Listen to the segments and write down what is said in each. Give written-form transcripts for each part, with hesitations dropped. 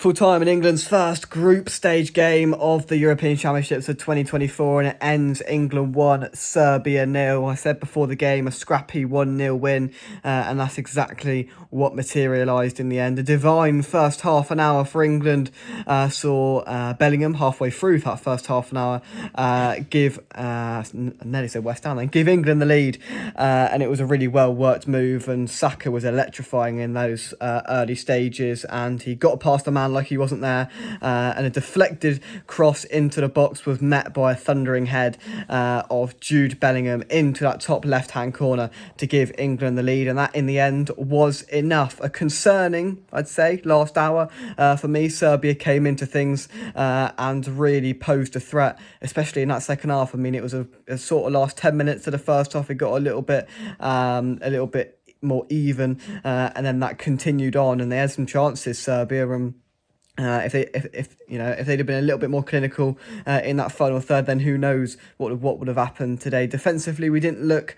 Full time in England's first group stage game of the European Championships of 2024, and it ends England 1, Serbia 0. I said before the game, a scrappy 1-0 win, and that's exactly what materialised in the end. A divine first half an hour for England saw Bellingham halfway through that first half an hour give, nearly said West Ham then, give England the lead, and it was a really well worked move, and Saka was electrifying in those early stages, and he got past the man like he wasn't there, and a deflected cross into the box was met by a thundering head of Jude Bellingham into that top left hand corner to give England the lead, and that in the end was enough. A concerning, I'd say, last hour for me. Serbia came into things and really posed a threat, especially in that second half. I mean, it was a sort of last 10 minutes of the first half, it got a little bit more even, and then that continued on, and they had some chances, Serbia, and if they'd have been a little bit more clinical in that final third, then who knows what would have happened today. Defensively, we didn't look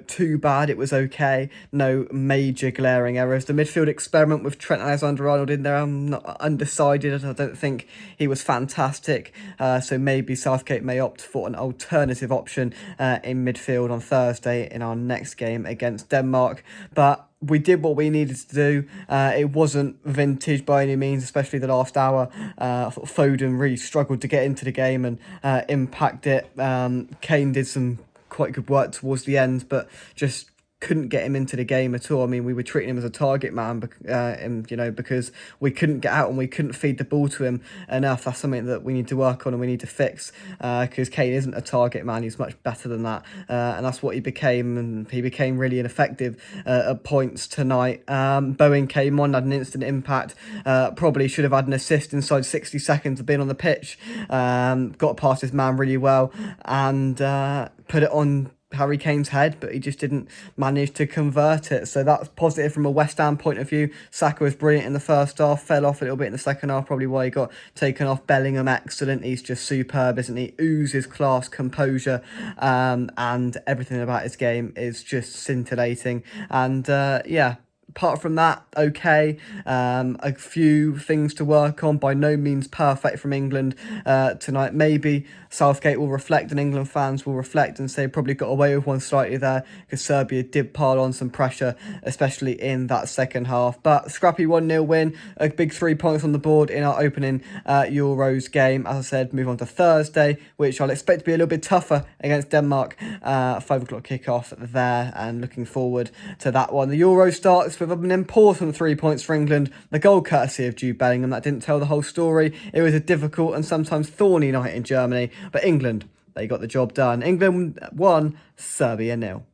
too bad. It was okay. No major glaring errors. The midfield experiment with Trent Alexander-Arnold in there, I'm not undecided. I don't think he was fantastic. So maybe Southgate may opt for an alternative option in midfield on Thursday in our next game against Denmark. But we did what we needed to do. It wasn't vintage by any means, especially the last hour. I thought Foden really struggled to get into the game and impact it. Kane did some quite good work towards the end, but just couldn't get him into the game at all. I mean, we were treating him as a target man, because we couldn't get out and we couldn't feed the ball to him enough. That's something that we need to work on and we need to fix, because Kane isn't a target man. He's much better than that, and that's what he became, and he became really ineffective at points tonight. Bowen came on, had an instant impact, probably should have had an assist inside 60 seconds of being on the pitch, got past his man really well, and put it on Harry Kane's head, but he just didn't manage to convert it. So that's positive from a West Ham point of view. Saka was brilliant in the first half, fell off a little bit in the second half, probably why he got taken off. Bellingham, excellent. He's just superb, isn't he? Oozes class, composure, and everything about his game is just scintillating. And apart from that, okay. A few things to work on. By no means perfect from England tonight. Maybe Southgate will reflect and England fans will reflect and say probably got away with one slightly there, because Serbia did pile on some pressure, especially in that second half. But scrappy 1-0 win, a big 3 points on the board in our opening Euros game. As I said, move on to Thursday, which I'll expect to be a little bit tougher against Denmark. 5 o'clock kickoff there, and looking forward to that one. The Euro starts with an important 3 points for England. The goal courtesy of Jude Bellingham. That didn't tell the whole story. It was a difficult and sometimes thorny night in Germany, but England, they got the job done. England 1, Serbia 0.